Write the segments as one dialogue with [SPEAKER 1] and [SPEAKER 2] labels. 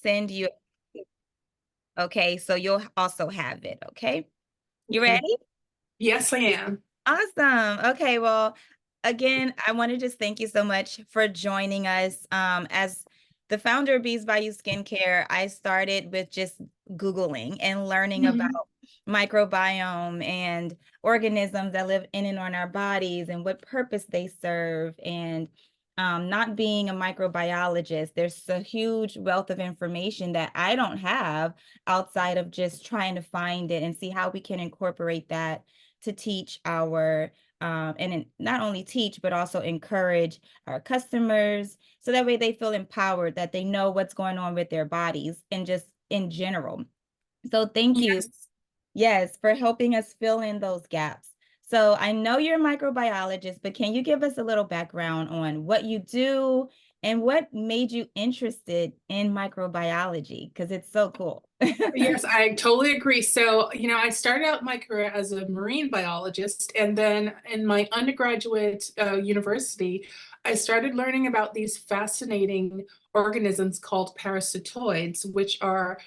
[SPEAKER 1] send you. Okay, so you'll also have it. Okay, you
[SPEAKER 2] Okay.
[SPEAKER 1] ready?
[SPEAKER 2] Yes, I am.
[SPEAKER 1] Awesome. Okay, well, again, I want to just thank you so much for joining us. As the founder of Bees Bayou Skincare, I started with just Googling and learning about
[SPEAKER 2] Mhm.
[SPEAKER 1] microbiome and organisms that live in and on our bodies and what purpose they serve. And not being a microbiologist, there's a huge wealth of information that I don't have outside of just trying to find it and see how we can incorporate that to teach our not only teach but also encourage our customers so that way they feel empowered, that they know what's going on with their bodies and just in general. So thank you,
[SPEAKER 2] Yes.
[SPEAKER 1] yes, for helping us fill in those gaps. So I know you're a microbiologist, but can you give us a little background on what you do and what made you interested in microbiology? Because it's so cool.
[SPEAKER 2] Yes, I totally agree. So, I started out my career as a marine biologist, and then in my undergraduate university, I started learning about these fascinating organisms called parasitoids, which are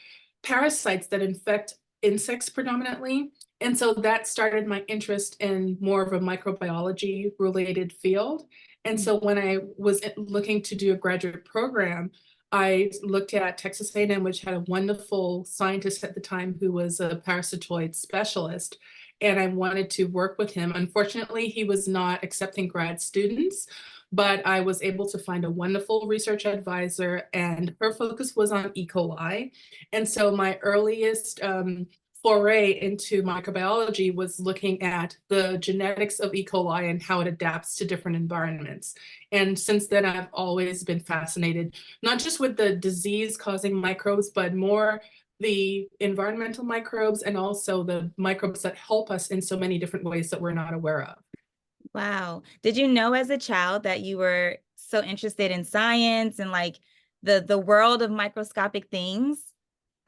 [SPEAKER 2] parasites that infect insects predominantly. And so that started my interest in more of a microbiology related field. And so when I was looking to do a graduate program, I looked at Texas A&M, which had a wonderful scientist at the time who was a parasitoid specialist, and I wanted to work with him. Unfortunately, he was not accepting grad students, but I was able to find a wonderful research advisor, and her focus was on E. coli. And so my earliest foray into microbiology was looking at the genetics of E. coli and how it adapts to different environments. And since then, I've always been fascinated, not just with the disease causing microbes, but more the environmental microbes and also the microbes that help us in so many different ways that we're not aware of.
[SPEAKER 1] Wow. Did you know as a child that you were so interested in science and like the world of microscopic things?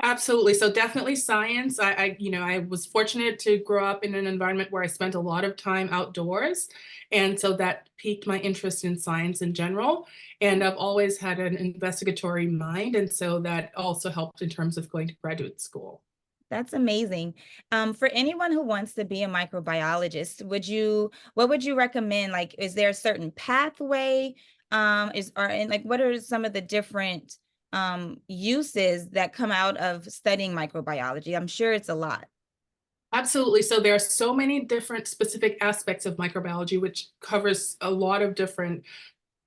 [SPEAKER 2] Absolutely. So definitely science. I was fortunate to grow up in an environment where I spent a lot of time outdoors. And so that piqued my interest in science in general. And I've always had an investigatory mind. And so that also helped in terms of going to graduate school.
[SPEAKER 1] That's amazing. For anyone who wants to be a microbiologist, what would you recommend? Like, is there a certain pathway? And like, what are some of the different uses that come out of studying microbiology? I'm sure it's a lot.
[SPEAKER 2] Absolutely. So there are so many different specific aspects of microbiology, which covers a lot of different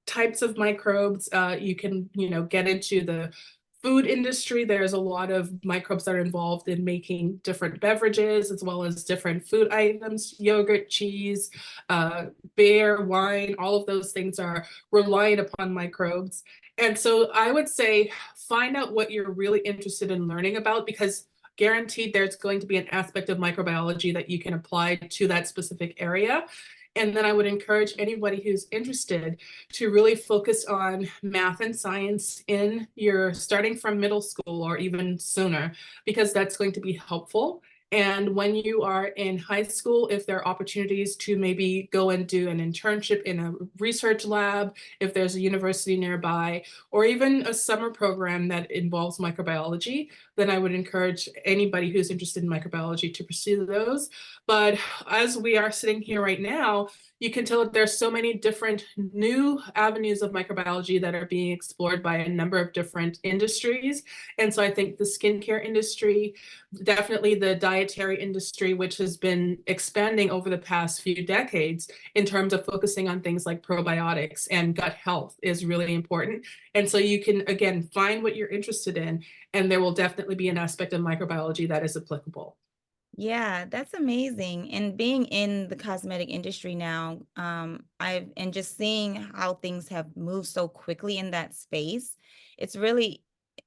[SPEAKER 2] types of microbes. You can, get into the food industry. There's a lot of microbes that are involved in making different beverages as well as different food items, yogurt, cheese, uh, beer, wine, all of those things are reliant upon microbes. And so I would say find out what you're really interested in learning about, because guaranteed there's going to be an aspect of microbiology that you can apply to that specific area. And then I would encourage anybody who's interested to really focus on math and science in your starting from middle school or even sooner, because that's going to be helpful. And when you are in high school, if there are opportunities to maybe go and do an internship in a research lab, if there's a university nearby, or even a summer program that involves microbiology, then I would encourage anybody who's interested in microbiology to pursue those. But as we are sitting here right now, you can tell that there's so many different new avenues of microbiology that are being explored by a number of different industries. And so I think the skincare industry, definitely the dietary industry, which has been expanding over the past few decades in terms of focusing on things like probiotics and gut health, is really important. And so you can, again, find what you're interested in, and there will definitely be an aspect of microbiology that is applicable.
[SPEAKER 1] Yeah, that's amazing. And being in the cosmetic industry now, and just seeing how things have moved so quickly in that space, it's really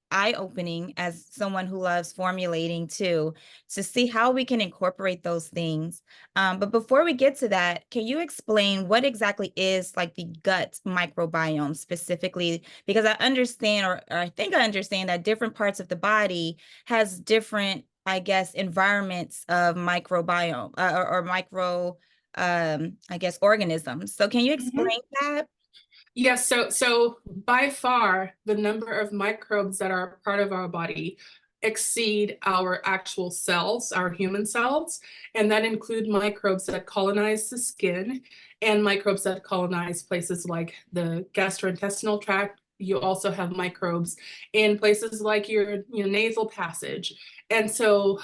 [SPEAKER 1] eye-opening as someone who loves formulating too, to see how we can incorporate those things. But before we get to that, can you explain what exactly is like the gut microbiome specifically? Because I understand, or I think I understand that different parts of the body has different, I guess, environments of microbiome or micro, I guess, organisms. So can you explain that?
[SPEAKER 2] Yes, so by far the number of microbes that are part of our body exceed our actual cells, our human cells, and that include microbes that colonize the skin and microbes that colonize places like the gastrointestinal tract. You also have microbes in places like your nasal passage. And so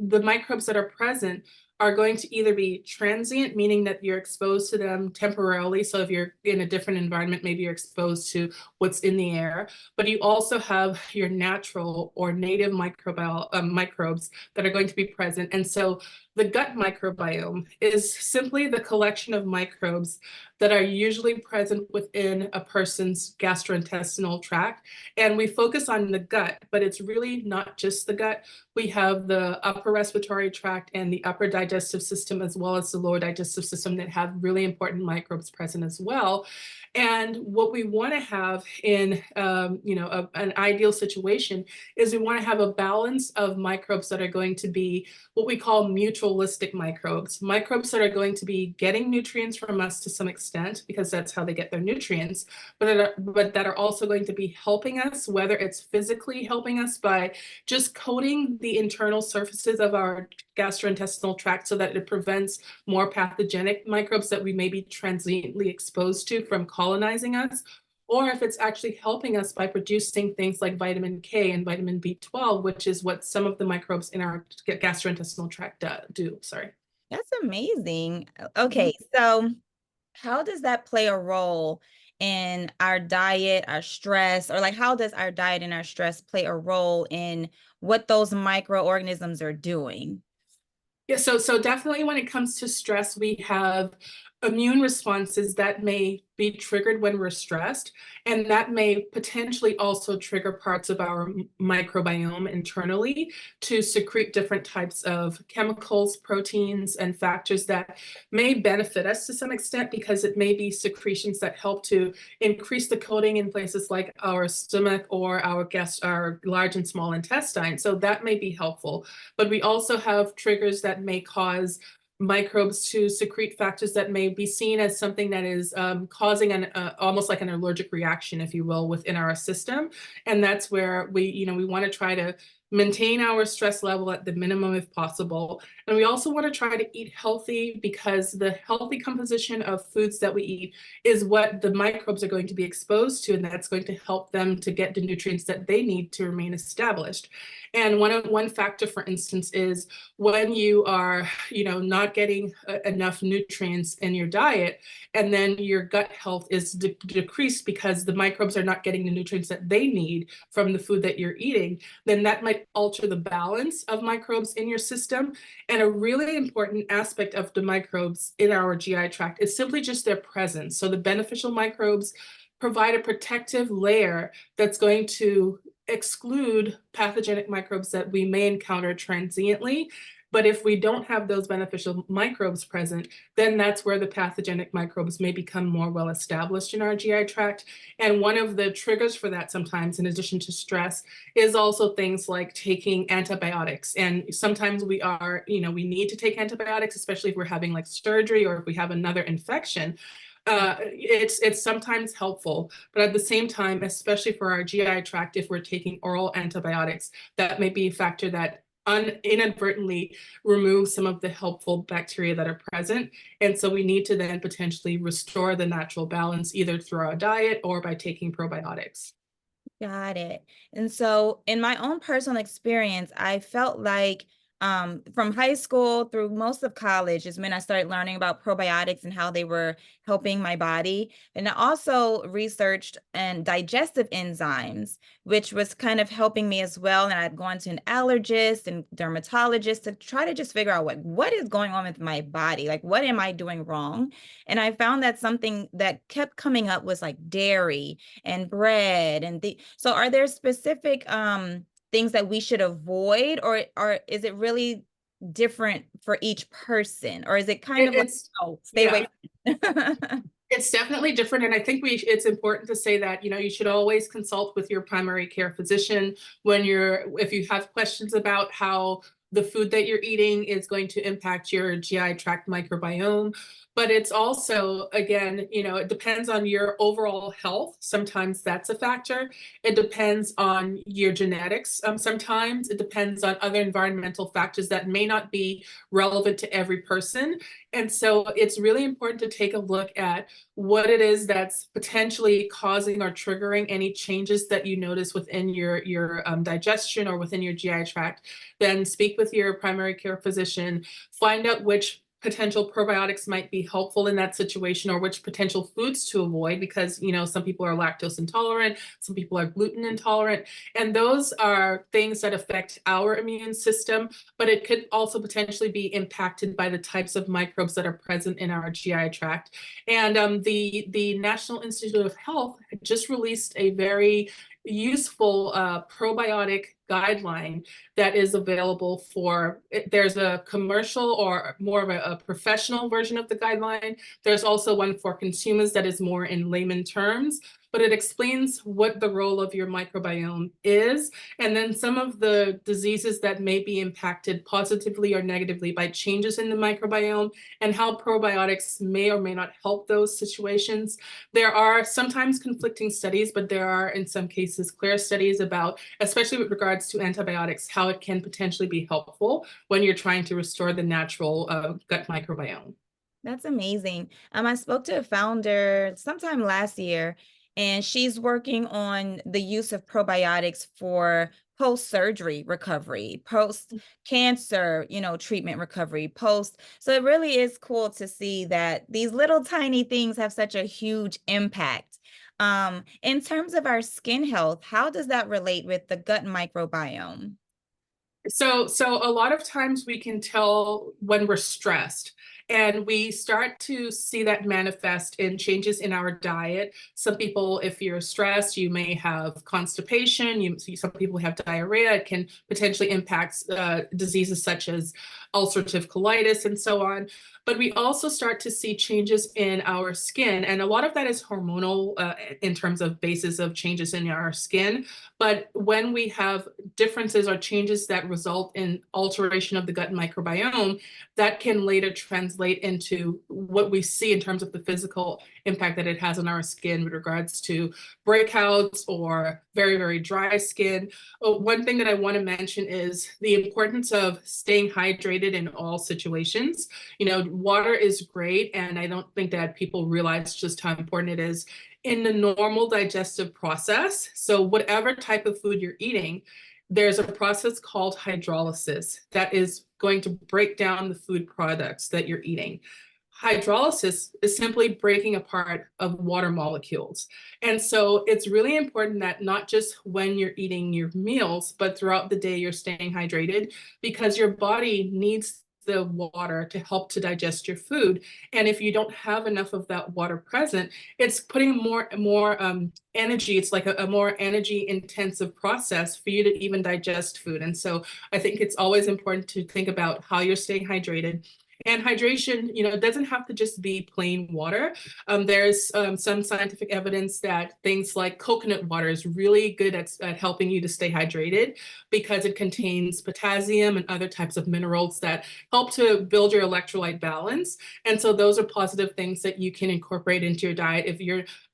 [SPEAKER 2] the microbes that are present are going to either be transient, meaning that you're exposed to them temporarily. So if you're in a different environment, maybe you're exposed to what's in the air, but you also have your natural or native microbes that are going to be present. And so the gut microbiome is simply the collection of microbes that are usually present within a person's gastrointestinal tract. And we focus on the gut, but it's really not just the gut. We have the upper respiratory tract and the upper digestive system, as well as the lower digestive system, that have really important microbes present as well. And what we want to have in, an ideal situation is we want to have a balance of microbes that are going to be what we call mutualistic microbes, microbes that are going to be getting nutrients from us to some extent, because that's how they get their nutrients, but that are also going to be helping us, whether it's physically helping us by just coating the internal surfaces of our gastrointestinal tract so that it prevents more pathogenic microbes that we may be transiently exposed to from colonizing us, or if it's actually helping us by producing things like vitamin K and vitamin B12, which is what some of the microbes in our gastrointestinal tract do. Sorry.
[SPEAKER 1] That's amazing.
[SPEAKER 2] Mhm.
[SPEAKER 1] Okay, so how does that play a role in our diet, our stress, or like how does our diet and our stress play a role in what those microorganisms are doing?
[SPEAKER 2] Yeah, so definitely when it comes to stress, we have immune responses that may be triggered when we're stressed, and that may potentially also trigger parts of our microbiome internally to secrete different types of chemicals, proteins, and factors that may benefit us to some extent, because it may be secretions that help to increase the coating in places like our stomach or our large and small intestine. So that may be helpful. But we also have triggers that may cause microbes to secrete factors that may be seen as something that is causing an almost like an allergic reaction, if you will, within our system. And that's where we want to try to maintain our stress level at the minimum if possible. And we also want to try to eat healthy, because the healthy composition of foods that we eat is what the microbes are going to be exposed to, and that's going to help them to get the nutrients that they need to remain established. And one factor, for instance, is when you are, not getting enough nutrients in your diet, and then your gut health is decreased because the microbes are not getting the nutrients that they need from the food that you're eating, then that might alter the balance of microbes in your system. And a really important aspect of the microbes in our GI tract is simply just their presence. So the beneficial microbes provide a protective layer that's going to exclude pathogenic microbes that we may encounter transiently. But if we don't have those beneficial microbes present, then that's where the pathogenic microbes may become more well established in our GI tract. And one of the triggers for that sometimes, in addition to stress, is also things like taking antibiotics. And sometimes we need to take antibiotics, especially if we're having like surgery or if we have another infection. It's sometimes helpful, but at the same time, especially for our GI tract, if we're taking oral antibiotics, that may be a factor that inadvertently removes some of the helpful bacteria that are present. And so we need to then potentially restore the natural balance either through our diet or by taking probiotics.
[SPEAKER 1] Got it. And so, in my own personal experience, I felt like from high school through most of college is when I started learning about probiotics and how they were helping my body. And I also researched and digestive enzymes, which was kind of helping me as well. And I'd gone to an allergist and dermatologist to try to just figure out what is going on with my body? Like, what am I doing wrong? And I found that something that kept coming up was like dairy and bread and so are there specific things that we should avoid, or is it really different for each person, or is it kind
[SPEAKER 2] It,
[SPEAKER 1] of like,
[SPEAKER 2] it's
[SPEAKER 1] oh, stay
[SPEAKER 2] yeah,
[SPEAKER 1] away from
[SPEAKER 2] it's definitely different. And I think it's important to say that, you should always consult with your primary care physician if you have questions about how the food that you're eating is going to impact your GI tract microbiome. but it's also, again, it depends on your overall health. Sometimes that's a factor. It depends on your genetics. Sometimes it depends on other environmental factors that may not be relevant to every person. And so it's really important to take a look at what it is that's potentially causing or triggering any changes that you notice within your digestion or within your GI tract. Then speak with your primary care physician, find out which potential probiotics might be helpful in that situation, or which potential foods to avoid, because some people are lactose intolerant, some people are gluten intolerant, and those are things that affect our immune system, but it could also potentially be impacted by the types of microbes that are present in our GI tract. And the National Institute of Health just released a very useful probiotic guideline that is available for, there's a commercial or more of a professional version of the guideline. There's also one for consumers that is more in layman terms, but it explains what the role of your microbiome is, and then some of the diseases that may be impacted positively or negatively by changes in the microbiome, and how probiotics may or may not help those situations. There are sometimes conflicting studies, but there are in some cases clear studies about, especially with regards to antibiotics, how it can potentially be helpful when you're trying to restore the natural gut microbiome.
[SPEAKER 1] That's amazing. I spoke to a founder sometime last year, and she's working on the use of probiotics for post-surgery recovery, post-cancer, treatment recovery, post. So it really is cool to see that these little tiny things have such a huge impact. In terms of our skin health, how does that relate with the gut microbiome?
[SPEAKER 2] So a lot of times we can tell when we're stressed, and we start to see that manifest in changes in our diet. Some people, if you're stressed, you may have constipation. Some people have diarrhea. It can potentially impact diseases such as ulcerative colitis and so on. But we also start to see changes in our skin, and a lot of that is hormonal in terms of basis of changes in our skin. But when we have differences or changes that result in alteration of the gut microbiome, that can later translate into what we see in terms of the physical impact that it has on our skin with regards to breakouts or very, very dry skin. One thing that I want to mention is the importance of staying hydrated in all situations. Water is great, and I don't think that people realize just how important it is in the normal digestive process. So whatever type of food you're eating, there's a process called hydrolysis that is going to break down the food products that you're eating. Hydrolysis is simply breaking apart of water molecules. And so it's really important that not just when you're eating your meals, but throughout the day you're staying hydrated, because your body needs the water to help to digest your food. And if you don't have enough of that water present, it's putting more energy. It's like a more energy intensive process for you to even digest food. And so I think it's always important to think about how you're staying hydrated. And hydration, it doesn't have to just be plain water. There's some scientific evidence that things like coconut water is really good at helping you to stay hydrated, because it contains potassium and other types of minerals that help to build your electrolyte balance. And so those are positive things that you can incorporate into your diet.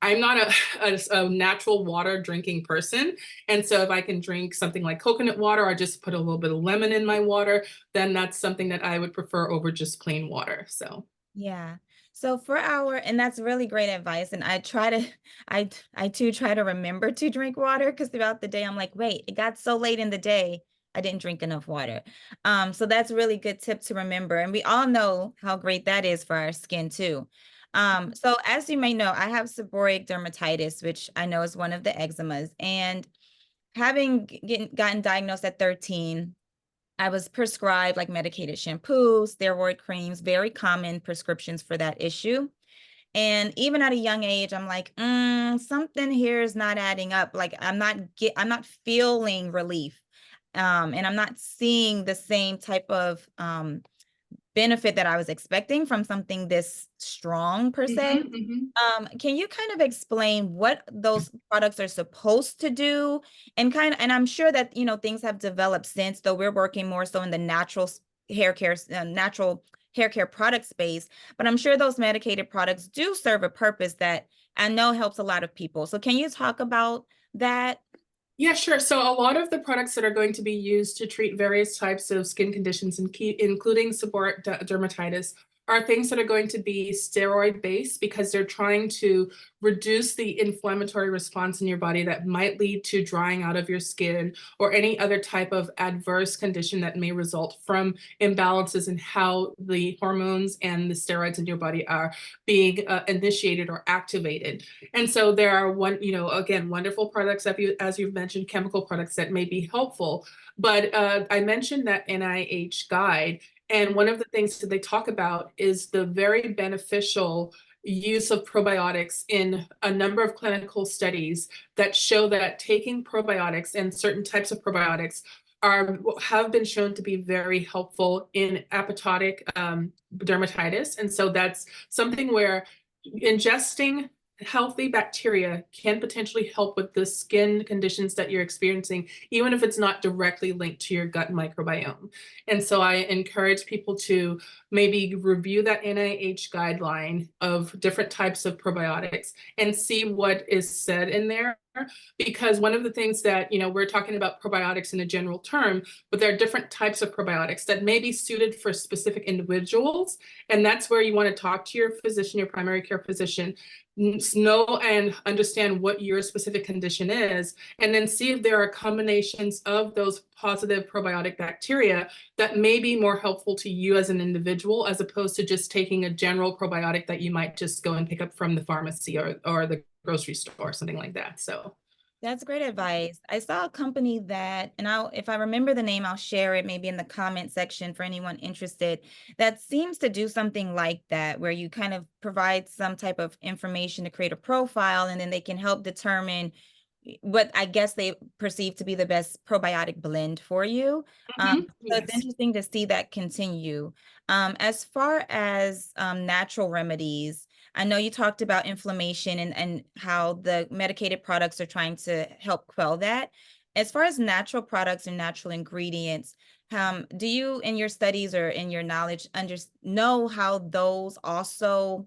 [SPEAKER 2] I'm not a natural water drinking person. And so if I can drink something like coconut water, or just put a little bit of lemon in my water, then that's something that I would prefer over just plain water. So
[SPEAKER 1] Yeah. So and that's really great advice. And I too try to remember to drink water, because throughout the day I'm like, wait, it got so late in the day, I didn't drink enough water. So that's a really good tip to remember. And we all know how great that is for our skin too. So as you may know, I have seborrheic dermatitis, which I know is one of the eczemas. And gotten diagnosed at 13, I was prescribed like medicated shampoo, steroid creams, very common prescriptions for that issue. And even at a young age, I'm like, something here is not adding up. Like I'm not feeling relief. And I'm not seeing the same type of benefit that I was expecting from something this strong per se. Can you kind of explain what those products are supposed to do? And I'm sure that, things have developed since, though we're working more so in the natural hair care product space, but I'm sure those medicated products do serve a purpose that I know helps a lot of people. So can you talk about that?
[SPEAKER 2] Yeah, sure. So a lot of the products that are going to be used to treat various types of skin conditions, including seborrheic dermatitis, are things that are going to be steroid based because they're trying to reduce the inflammatory response in your body that might lead to drying out of your skin or any other type of adverse condition that may result from imbalances in how the hormones and the steroids in your body are being initiated or activated. And so there are again, wonderful products that as you've mentioned, chemical products that may be helpful. But I mentioned that NIH guide, and one of the things that they talk about is the very beneficial use of probiotics in a number of clinical studies that show that taking probiotics and certain types of probiotics have been shown to be very helpful in apoptotic dermatitis. And so that's something where ingesting healthy bacteria can potentially help with the skin conditions that you're experiencing, even if it's not directly linked to your gut microbiome. And so I encourage people to maybe review that NIH guideline of different types of probiotics and see what is said in there. Because one of the things that, we're talking about probiotics in a general term, but there are different types of probiotics that may be suited for specific individuals. And that's where you want to talk to your physician, your primary care physician, know and understand what your specific condition is, and then see if there are combinations of those positive probiotic bacteria that may be more helpful to you as an individual, as opposed to just taking a general probiotic that you might just go and pick up from the pharmacy or the grocery store, something like that. So
[SPEAKER 1] That's great advice. I saw a company that, and if I remember the name, I'll share it maybe in the comment section for anyone interested, that seems to do something like that, where you kind of provide some type of information to create a profile, and then they can help determine what I guess they perceive to be the best probiotic blend for you. So it's
[SPEAKER 2] yes.
[SPEAKER 1] interesting to see that continue. As far as natural remedies, I know you talked about inflammation and how the medicated products are trying to help quell that. As far as natural products and natural ingredients, do you, in your studies or in your knowledge, know how those also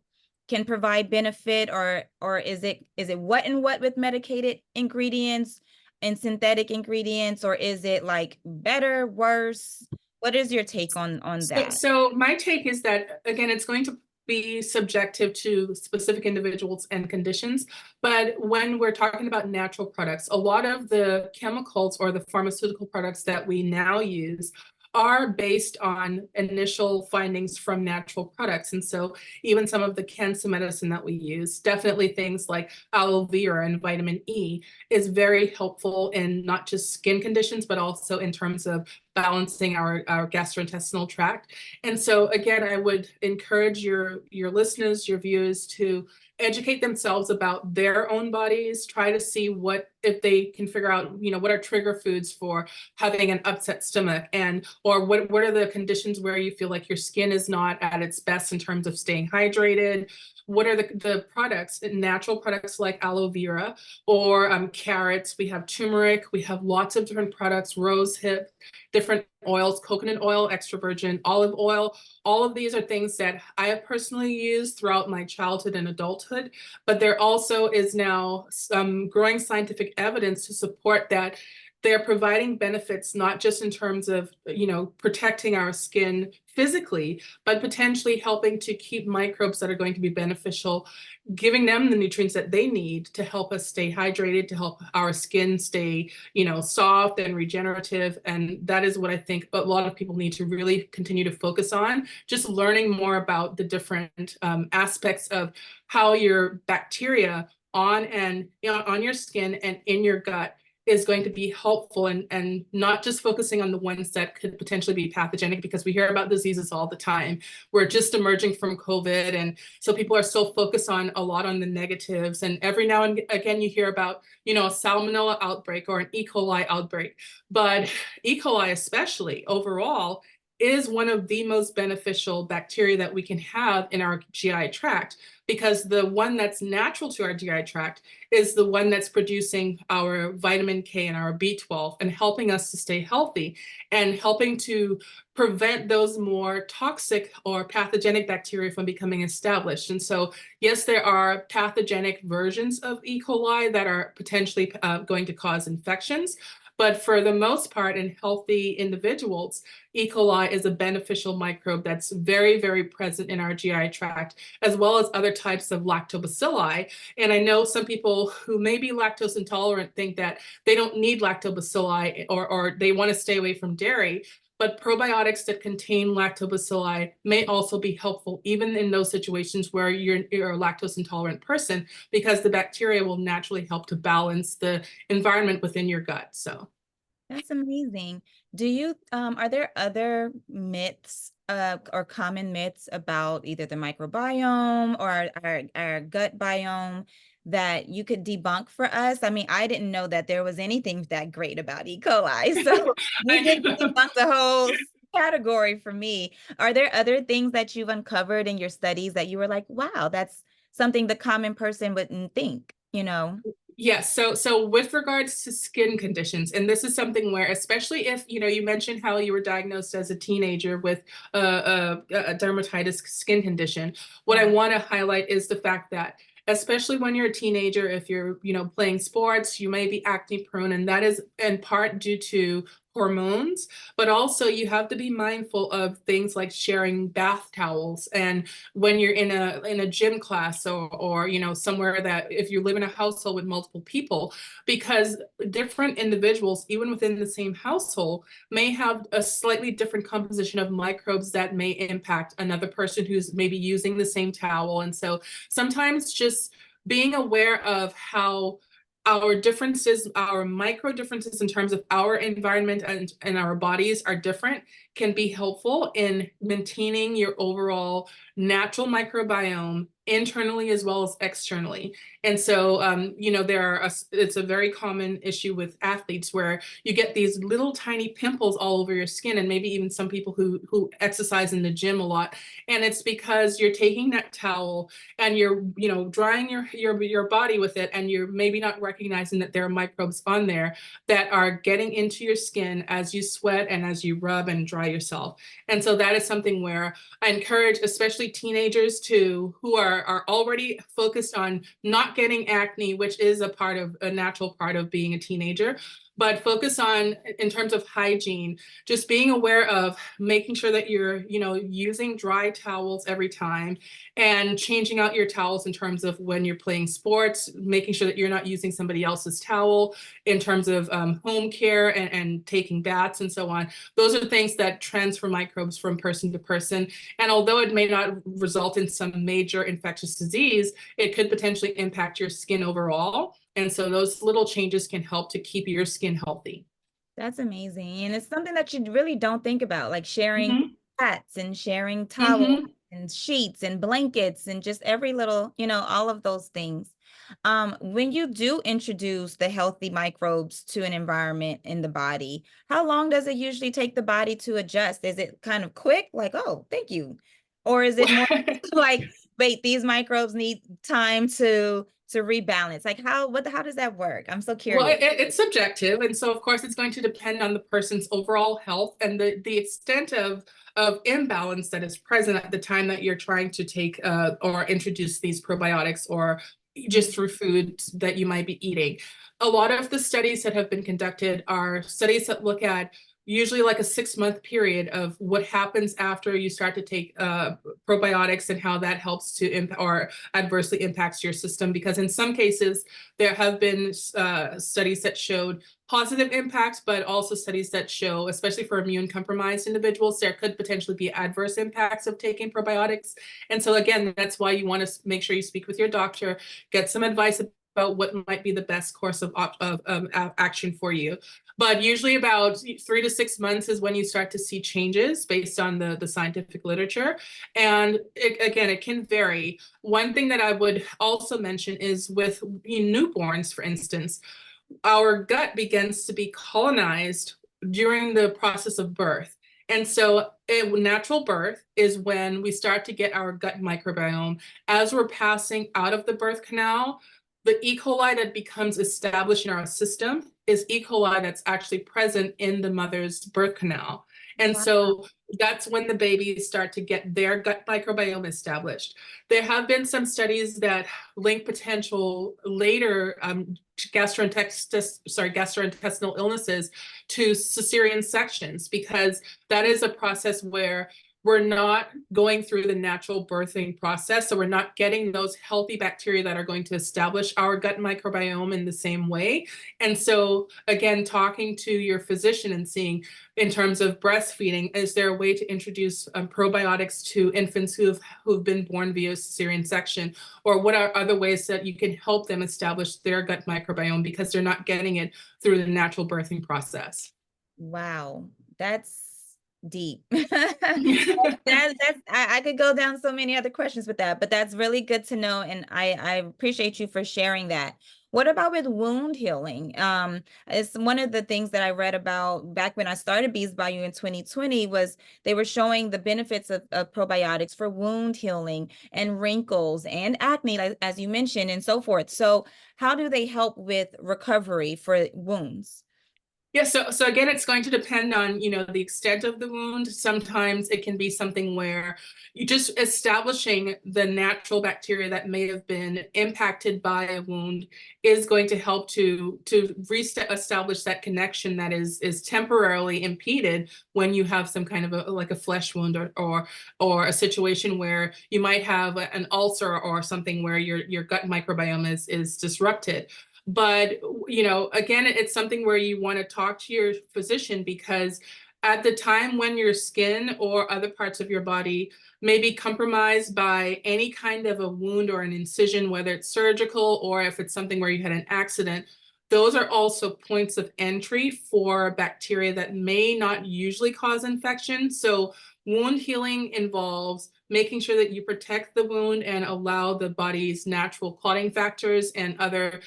[SPEAKER 1] can provide benefit, or is it what and what with medicated ingredients and synthetic ingredients, or is it like better, worse? What is your take on that?
[SPEAKER 2] So my take is that, again, it's going to be subjective to specific individuals and conditions. But when we're talking about natural products, a lot of the chemicals or the pharmaceutical products that we now use are based on initial findings from natural products. And so even some of the cancer medicine that we use, definitely things like aloe vera and vitamin E, is very helpful in not just skin conditions, but also in terms of balancing our gastrointestinal tract. And so again, I would encourage your listeners, your viewers, to educate themselves about their own bodies, try to see if they can figure out, what are trigger foods for having an upset stomach, or what are the conditions where you feel like your skin is not at its best in terms of staying hydrated. What are the products, natural products like aloe vera or carrots? We have turmeric, we have lots of different products, rose hip, different oils, coconut oil, extra virgin olive oil. All of these are things that I have personally used throughout my childhood and adulthood, but there also is now some growing scientific evidence to support that they're providing benefits, not just in terms of, protecting our skin physically, but potentially helping to keep microbes that are going to be beneficial, giving them the nutrients that they need to help us stay hydrated, to help our skin stay, soft and regenerative. And that is what I think a lot of people need to really continue to focus on, just learning more about the different aspects of how your bacteria on your skin and in your gut is going to be helpful, and not just focusing on the ones that could potentially be pathogenic, because we hear about diseases all the time. We're just emerging from COVID, and so people are still focused on a lot on the negatives. And every now and again, you hear about, a salmonella outbreak or an E. coli outbreak. But E. coli especially overall is one of the most beneficial bacteria that we can have in our GI tract, because the one that's natural to our GI tract is the one that's producing our vitamin K and our B12 and helping us to stay healthy and helping to prevent those more toxic or pathogenic bacteria from becoming established. And so, yes, there are pathogenic versions of E. coli that are potentially going to cause infections. But for the most part, in healthy individuals, E. coli is a beneficial microbe that's very, very present in our GI tract, as well as other types of lactobacilli. And I know some people who may be lactose intolerant think that they don't need lactobacilli, or they want to stay away from dairy. But probiotics that contain lactobacilli may also be helpful, even in those situations where you're a lactose intolerant person, because the bacteria will naturally help to balance the environment within your gut. So
[SPEAKER 1] That's amazing. Do you, are there other myths or common myths about either the microbiome or our gut biome that you could debunk for us? I mean, I didn't know that there was anything that great about E. coli. So you
[SPEAKER 2] I
[SPEAKER 1] just
[SPEAKER 2] know.
[SPEAKER 1] debunked the whole category for me. Are there other things that you've uncovered in your studies that you were like, wow, that's something the common person wouldn't think, you know?
[SPEAKER 2] Yes, so with regards to skin conditions, and this is something where, especially if, you mentioned how you were diagnosed as a teenager with a dermatitis skin condition. What I
[SPEAKER 1] Yeah.
[SPEAKER 2] want to highlight is the fact that, especially when you're a teenager, if you're, playing sports, you may be acne prone, and that is in part due to hormones, but also you have to be mindful of things like sharing bath towels, and when you're in a gym class, or somewhere that, if you live in a household with multiple people, because different individuals, even within the same household, may have a slightly different composition of microbes that may impact another person who's maybe using the same towel. And so sometimes just being aware of how our differences, our micro differences in terms of our environment and our bodies are different, can be helpful in maintaining your overall natural microbiome internally as well as externally. And so, it's a very common issue with athletes where you get these little tiny pimples all over your skin, and maybe even some people who exercise in the gym a lot. And it's because you're taking that towel and you're, drying your body with it, and you're maybe not recognizing that there are microbes on there that are getting into your skin as you sweat and as you rub and dry yourself. And so that is something where I encourage, especially teenagers who are already focused on not getting acne, which is a natural part of being a teenager, but focus on, in terms of hygiene, just being aware of making sure that you're, using dry towels every time, and changing out your towels in terms of when you're playing sports, making sure that you're not using somebody else's towel, in terms of home care and taking baths and so on. Those are things that transfer microbes from person to person. And although it may not result in some major infectious disease, it could potentially impact your skin overall. And so those little changes can help to keep your skin healthy.
[SPEAKER 1] That's amazing. And it's something that you really don't think about, like sharing
[SPEAKER 2] Mm-hmm.
[SPEAKER 1] hats and sharing towels
[SPEAKER 2] Mm-hmm.
[SPEAKER 1] and sheets and blankets and just every little, all of those things. When you do introduce the healthy microbes to an environment in the body, how long does it usually take the body to adjust? Is it kind of quick, like, oh, thank you? Or is it more like, wait, these microbes need time to rebalance? Like how does that work? I'm so
[SPEAKER 2] Well,
[SPEAKER 1] curious.
[SPEAKER 2] it's subjective, and so of course it's going to depend on the person's overall health and the extent of imbalance that is present at the time that you're trying to take or introduce these probiotics, or just through food that you might be eating. A lot of the studies that have been conducted are studies that look at usually like a 6-month period of what happens after you start to take probiotics, and how that helps to or adversely impacts your system. Because in some cases, there have been studies that showed positive impacts, but also studies that show, especially for immune compromised individuals, there could potentially be adverse impacts of taking probiotics. And so again, that's why you want to make sure you speak with your doctor, get some advice about what might be the best course of action for you. But usually about 3 to 6 months is when you start to see changes based on the scientific literature. And again, it can vary. One thing that I would also mention is with newborns, for instance, our gut begins to be colonized during the process of birth. And so natural birth is when we start to get our gut microbiome. As we're passing out of the birth canal, the E. coli that becomes established in our system is E. coli that's actually present in the mother's birth canal. And
[SPEAKER 1] Wow.
[SPEAKER 2] so that's when the babies start to get their gut microbiome established. There have been some studies that link potential later gastrointestinal illnesses to cesarean sections, because that is a process where we're not going through the natural birthing process. So we're not getting those healthy bacteria that are going to establish our gut microbiome in the same way. And so again, talking to your physician and seeing, in terms of breastfeeding, is there a way to introduce probiotics to infants who've been born via cesarean section? Or what are other ways that you can help them establish their gut microbiome because they're not getting it through the natural birthing process?
[SPEAKER 1] Wow, that's deep. I could go down so many other questions with that, but that's really good to know, and I appreciate you for sharing that. What about with wound healing? It's one of the things that I read about back when I started Bees Bayou in 2020 was they were showing the benefits of probiotics for wound healing and wrinkles and acne, as you mentioned, and so forth. So how do they help with recovery for wounds?
[SPEAKER 2] Yeah, so again, it's going to depend on, the extent of the wound. Sometimes it can be something where you just establishing the natural bacteria that may have been impacted by a wound is going to help to establish that connection that is temporarily impeded when you have some kind of a flesh wound, or a situation where you might have an ulcer or something where your gut microbiome is disrupted. But, again, it's something where you want to talk to your physician, because at the time when your skin or other parts of your body may be compromised by any kind of a wound or an incision, whether it's surgical or if it's something where you had an accident, those are also points of entry for bacteria that may not usually cause infection. So wound healing involves making sure that you protect the wound and allow the body's natural clotting factors and other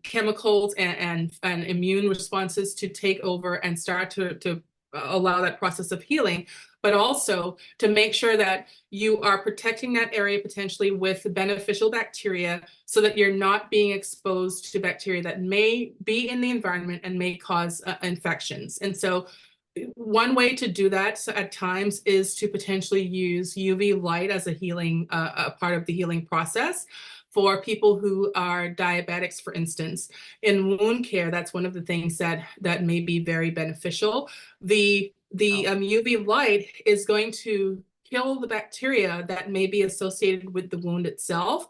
[SPEAKER 2] chemicals and immune responses to take over and start to allow that process of healing, but also to make sure that you are protecting that area potentially with beneficial bacteria so that you're not being exposed to bacteria that may be in the environment and may cause infections. And so one way to do that at times is to potentially use UV light as a part of the healing process. For people who are diabetics, for instance, in wound care, that's one of the things that may be very beneficial. The UV light is going to kill the bacteria that may be associated with the wound itself.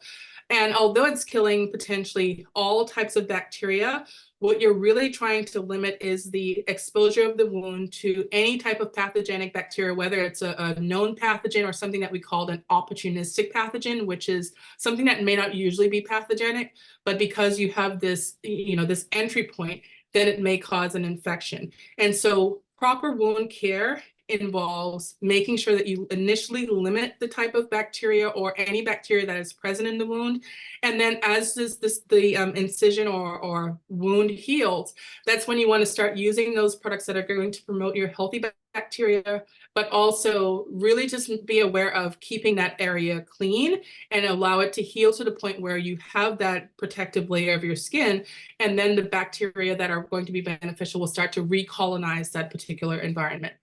[SPEAKER 2] And although it's killing potentially all types of bacteria, what you're really trying to limit is the exposure of the wound to any type of pathogenic bacteria, whether it's a known pathogen or something that we called an opportunistic pathogen, which is something that may not usually be pathogenic, but because you have this, this entry point, then it may cause an infection. And so proper wound care involves making sure that you initially limit the type of bacteria or any bacteria that is present in the wound. And then as the incision or wound heals, that's when you want to start using those products that are going to promote your healthy bacteria, but also really just be aware of keeping that area clean and allow it to heal to the point where you have that protective layer of your skin. And then the bacteria that are going to be beneficial will start to recolonize that particular environment.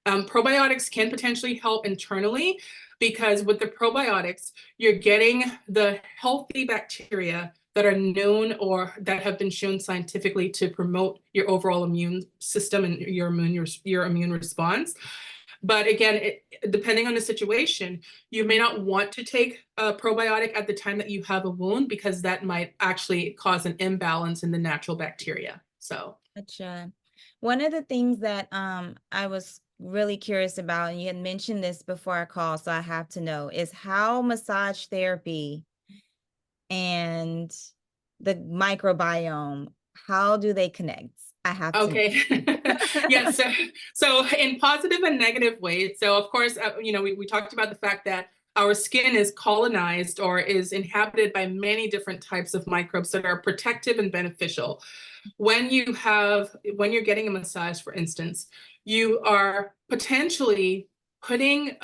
[SPEAKER 2] Probiotics can potentially help internally, because with the probiotics, you're getting the healthy bacteria that are known or that have been shown scientifically to promote your overall immune system and your immune response. But again, depending on the situation, you may not want to take a probiotic at the time that you have a wound, because that might actually cause an imbalance in the natural bacteria. So.
[SPEAKER 1] Gotcha. One of the things that I was really curious about, and you had mentioned this before our call, so I have to know, is how massage therapy and the microbiome, how do they connect? I have to
[SPEAKER 2] Okay. Yeah. So in positive and negative ways. So of course, we talked about the fact that our skin is colonized or is inhabited by many different types of microbes that are protective and beneficial. When you're getting a massage, for instance, you are potentially putting,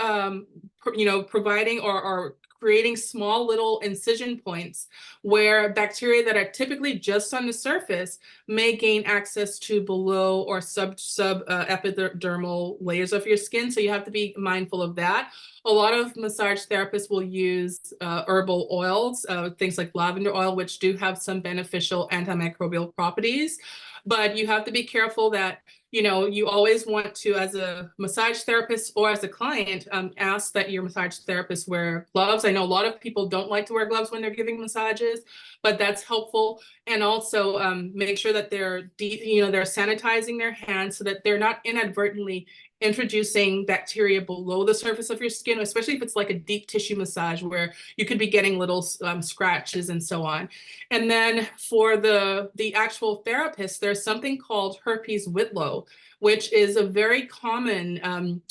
[SPEAKER 2] providing or creating small little incision points where bacteria that are typically just on the surface may gain access to below or sub epidermal layers of your skin. So you have to be mindful of that. A lot of massage therapists will use herbal oils, things like lavender oil, which do have some beneficial antimicrobial properties. But you have to be careful that, you always want to, as a massage therapist or as a client, ask that your massage therapist wear gloves. I know a lot of people don't like to wear gloves when they're giving massages, but that's helpful. And also make sure that they're sanitizing their hands so that they're not inadvertently introducing bacteria below the surface of your skin, especially if it's like a deep tissue massage where you could be getting little scratches and so on. And then for the actual therapist, there's something called herpes whitlow, which is a very common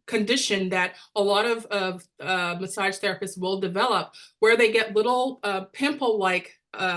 [SPEAKER 2] condition that a lot of massage therapists will develop, where they get little pimple-like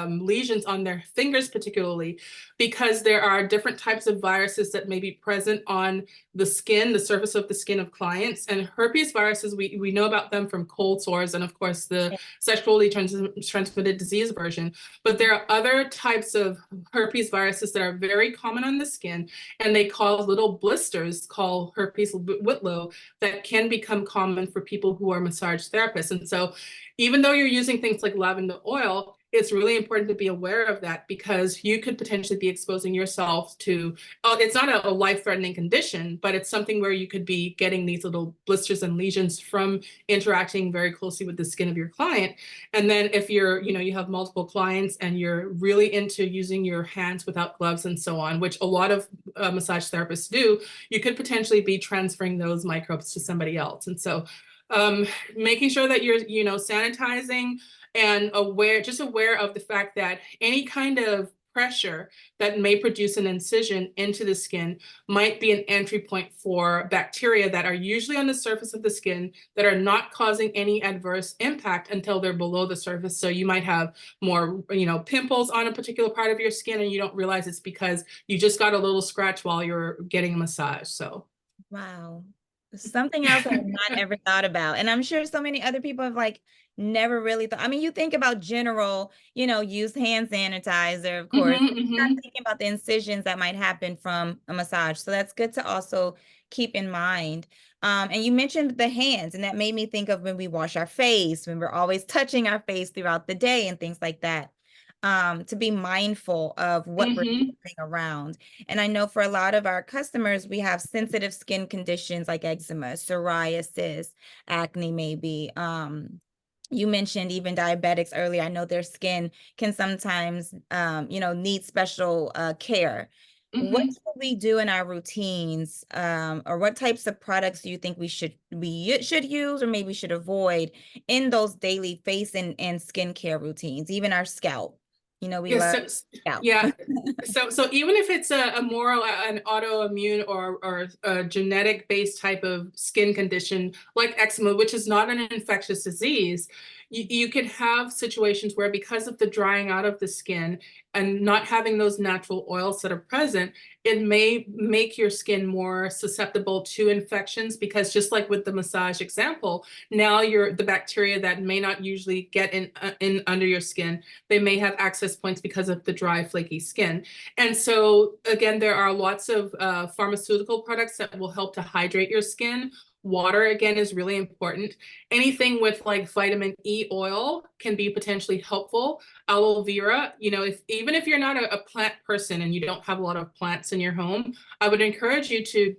[SPEAKER 2] lesions on their fingers, particularly because there are different types of viruses that may be present on the skin, the surface of the skin of clients. And herpes viruses, we know about them from cold sores and, of course, the sexually transmitted disease version. But there are other types of herpes viruses that are very common on the skin, and they cause little blisters called herpes whitlow that can become common for people who are massage therapists. And so even though you're using things like lavender oil, it's really important to be aware of that, because you could potentially be exposing yourself to, it's not a life-threatening condition, but it's something where you could be getting these little blisters and lesions from interacting very closely with the skin of your client. And then if you have multiple clients and you're really into using your hands without gloves and so on, which a lot of massage therapists do, you could potentially be transferring those microbes to somebody else. And so making sure that you're, sanitizing and aware of the fact that any kind of pressure that may produce an incision into the skin might be an entry point for bacteria that are usually on the surface of the skin that are not causing any adverse impact until they're below the surface. So you might have more, pimples on a particular part of your skin, and you don't realize it's because you just got a little scratch while you're getting a massage. So.
[SPEAKER 1] Wow. Something else I have not ever thought about. And I'm sure so many other people have never really thought. I mean, you think about general, use hand sanitizer, of course.
[SPEAKER 2] Mm-hmm,
[SPEAKER 1] You're not
[SPEAKER 2] mm-hmm.
[SPEAKER 1] thinking about the incisions that might happen from a massage. So that's good to also keep in mind. And you mentioned the hands, and that made me think of when we wash our face, when we're always touching our face throughout the day and things like that. To be mindful of what we're
[SPEAKER 2] Mm-hmm.
[SPEAKER 1] doing around. And I know for a lot of our customers, we have sensitive skin conditions like eczema, psoriasis, acne, maybe. You mentioned even diabetics earlier. I know their skin can sometimes, need special care. What
[SPEAKER 2] Mm-hmm.
[SPEAKER 1] should we do in our routines, or what types of products do you think we should use or maybe should avoid in those daily face and skincare routines, even our scalp? We
[SPEAKER 2] Yes,
[SPEAKER 1] love
[SPEAKER 2] so,
[SPEAKER 1] scalp.
[SPEAKER 2] yeah. So even if it's a more an autoimmune or a genetic based type of skin condition like eczema, which is not an infectious disease, you can have situations where, because of the drying out of the skin and not having those natural oils that are present, it may make your skin more susceptible to infections, because just like with the massage example, now the bacteria that may not usually get in under your skin, they may have access points because of the dry, flaky skin. And so again, there are lots of pharmaceutical products that will help to hydrate your skin. Water, again, is really important. Anything with like vitamin E oil can be potentially helpful. Aloe vera, even if you're not a plant person and you don't have a lot of plants in your home, I would encourage you to,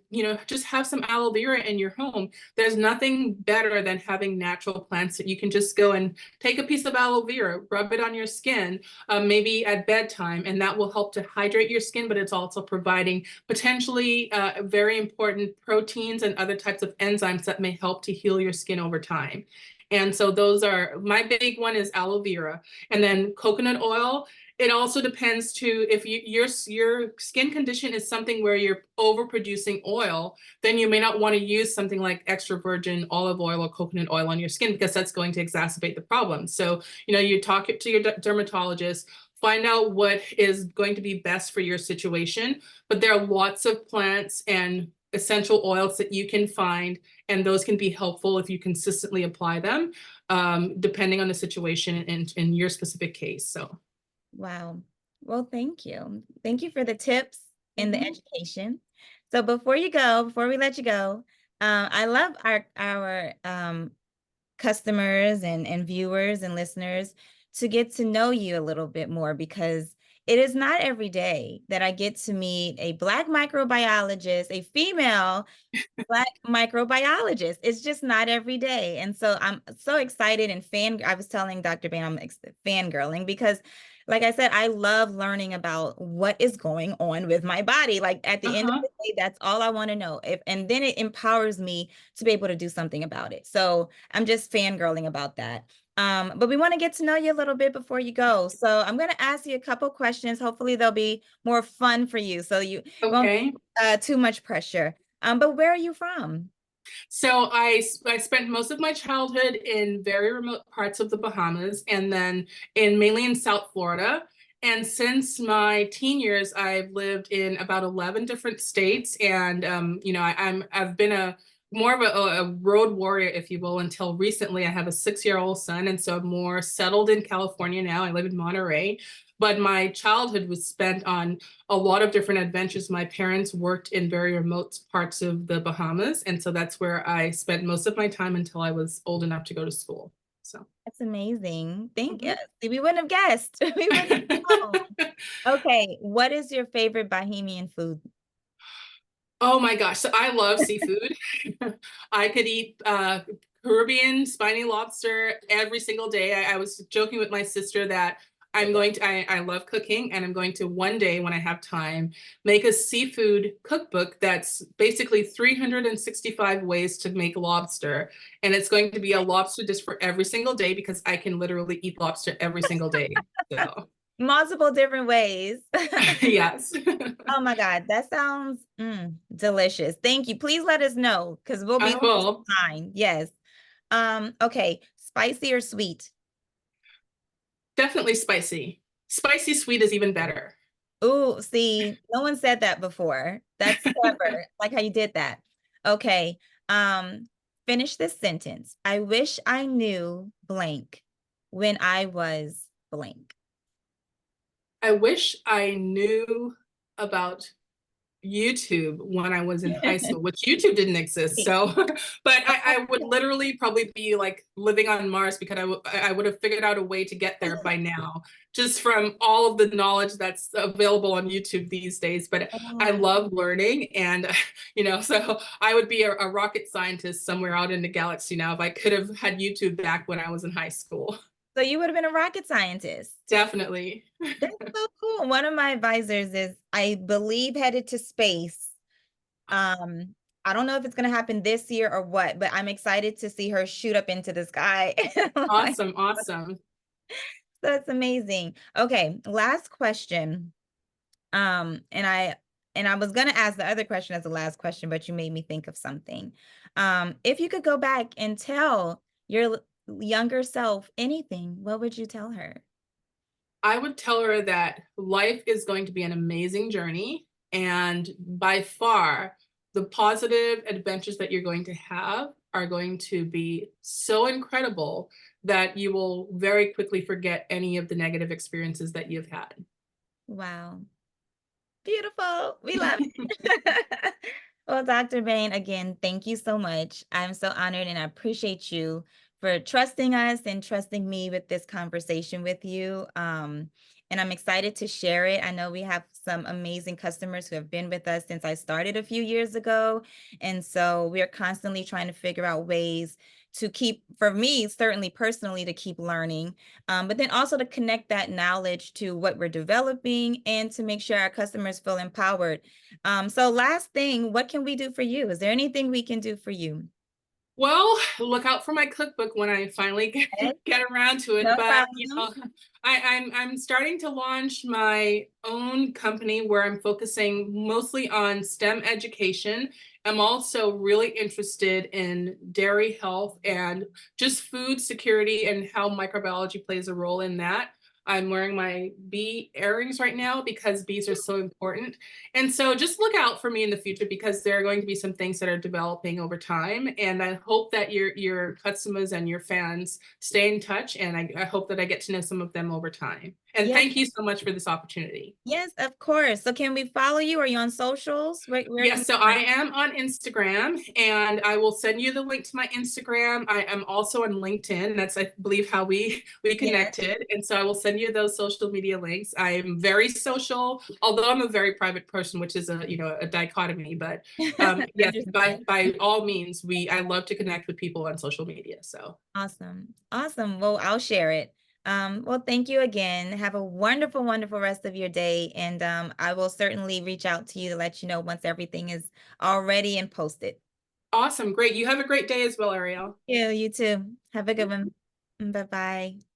[SPEAKER 2] just have some aloe vera in your home. There's nothing better than having natural plants that you can just go and take a piece of aloe vera, rub it on your skin, maybe at bedtime, and that will help to hydrate your skin, but it's also providing potentially very important proteins and other types of enzymes that may help to heal your skin over time. And so those are, my big one is aloe vera. And then coconut oil It also depends too, if your skin condition is something where you're overproducing oil, then you may not want to use something like extra virgin olive oil or coconut oil on your skin, because that's going to exacerbate the problem. So, you talk to your dermatologist, find out what is going to be best for your situation. But there are lots of plants and essential oils that you can find, and those can be helpful if you consistently apply them, depending on the situation in your specific case. So.
[SPEAKER 1] Wow. Well, thank you. Thank you for the tips and the
[SPEAKER 2] Mhm.
[SPEAKER 1] education. So before we let you go, I love our customers and viewers and listeners to get to know you a little bit more, because it is not every day that I get to meet a Black microbiologist, a female Black microbiologist. It's just not every day. And so I'm so excited and I was telling Dr. Bain, I'm fangirling because, like I said, I love learning about what is going on with my body. Like at the end of
[SPEAKER 2] Uh-huh.
[SPEAKER 1] the day, that's all I want to know. And then it empowers me to be able to do something about it. So I'm just fangirling about that. But we want to get to know you a little bit before you go. So I'm going to ask you a couple questions. Hopefully they'll be more fun for you, so you won't
[SPEAKER 2] Okay.
[SPEAKER 1] too much pressure. But where are you from?
[SPEAKER 2] So I spent most of my childhood in very remote parts of the Bahamas, and then mainly in South Florida. And since my teen years, I've lived in about 11 different states. And I've been more of a road warrior, if you will, until recently. I have a 6-year-old son, and so I'm more settled in California now. I live in Monterey. But my childhood was spent on a lot of different adventures. My parents worked in very remote parts of the Bahamas, and so that's where I spent most of my time until I was old enough to go to school. So.
[SPEAKER 1] That's amazing. Thank you.
[SPEAKER 2] Mhm.
[SPEAKER 1] We wouldn't have guessed. We wouldn't have known. Okay, what is your favorite Bahamian food?
[SPEAKER 2] Oh my gosh. So I love seafood. I could eat Caribbean spiny lobster every single day. I was joking with my sister that I love cooking, and I'm going to one day, when I have time, make a seafood cookbook that's basically 365 ways to make lobster. And it's going to be a lobster dish for every single day, because I can literally eat lobster every single day. So,
[SPEAKER 1] Multiple different ways.
[SPEAKER 2] yes.
[SPEAKER 1] Oh my God, that sounds delicious. Thank you. Please let us know because we'll be
[SPEAKER 2] I will.
[SPEAKER 1] fine. Yes. Okay, spicy or sweet?
[SPEAKER 2] Definitely spicy. Spicy sweet is even better.
[SPEAKER 1] Oh, see, no one said that before. That's clever. Like how you did that. Okay. Um, Finish this sentence. I wish I knew blank when I was blank.
[SPEAKER 2] I wish I knew about YouTube when I was in high school, which YouTube didn't exist. So, but I would literally probably be like living on Mars, because I would have figured out a way to get there by now, just from all of the knowledge that's available on YouTube these days. But I
[SPEAKER 1] Oh,
[SPEAKER 2] love learning, and so I would be a rocket scientist somewhere out in the galaxy now if I could have had YouTube back when I was in high school.
[SPEAKER 1] so you would have been a rocket scientist.
[SPEAKER 2] Definitely.
[SPEAKER 1] That's so cool. One of my advisors is, I believe, headed to space. Um, I don't know if it's gonna happen this year or what, but I'm excited to see her shoot up into the sky. Like,
[SPEAKER 2] Awesome, awesome.
[SPEAKER 1] that's amazing. Okay, last question. And I was gonna ask the other question as the last question, but you made me think of something. If you could go back and tell your younger self anything, what would you tell her?
[SPEAKER 2] I would tell her that life is going to be an amazing journey. And by far, the positive adventures that you're going to have are going to be so incredible that you will very quickly forget any of the negative experiences that you've had.
[SPEAKER 1] Wow. Beautiful. We love it. Well, Dr. Bain, again, thank you so much. I'm so honored and I appreciate you for trusting us and trusting me with this conversation with you. And I'm excited to share it. I know we have some amazing customers who have been with us since I started a few years ago. And so we are constantly trying to figure out ways to keep, for me, certainly personally, to keep learning, but then also to connect that knowledge to what we're developing and to make sure our customers feel empowered. So last thing, what can we do for you? Is there anything we can do for you?
[SPEAKER 2] Well, look out for my cookbook when I finally
[SPEAKER 1] Yes,
[SPEAKER 2] get around to it.
[SPEAKER 1] no
[SPEAKER 2] But you
[SPEAKER 1] problem.
[SPEAKER 2] know, I'm starting to launch my own company where I'm focusing mostly on STEM education. I'm also really interested in dairy health and just food security and how microbiology plays a role in that. I'm wearing my bee earrings right now because bees are so important. And so just look out for me in the future because there are going to be some things that are developing over time. And I hope that your customers and your fans stay in touch. And I hope that I get to know some of them over time. And
[SPEAKER 1] Yes,
[SPEAKER 2] thank you so much for this opportunity.
[SPEAKER 1] yes, of course. So can we follow you? Are you on socials? Where can
[SPEAKER 2] Yes, so
[SPEAKER 1] we
[SPEAKER 2] I
[SPEAKER 1] find
[SPEAKER 2] am on Instagram and I will send you the link to my Instagram. I am also on LinkedIn. That's, I believe, how we
[SPEAKER 1] you? Yes,
[SPEAKER 2] connected. And so I will send you those social media links. I am very social, although I'm a very private person, which is a, you know, a dichotomy. But yes,
[SPEAKER 1] understood.
[SPEAKER 2] by all means, I love to connect with people on social media. So
[SPEAKER 1] Awesome. Awesome. Well, I'll share it. Well, thank you again. Have a wonderful, wonderful rest of your day. And I will certainly reach out to you to let you know once everything is all ready and posted.
[SPEAKER 2] awesome. Great. You have a great day as well, Ariel.
[SPEAKER 1] Yeah, you too. Have a good one. Bye bye.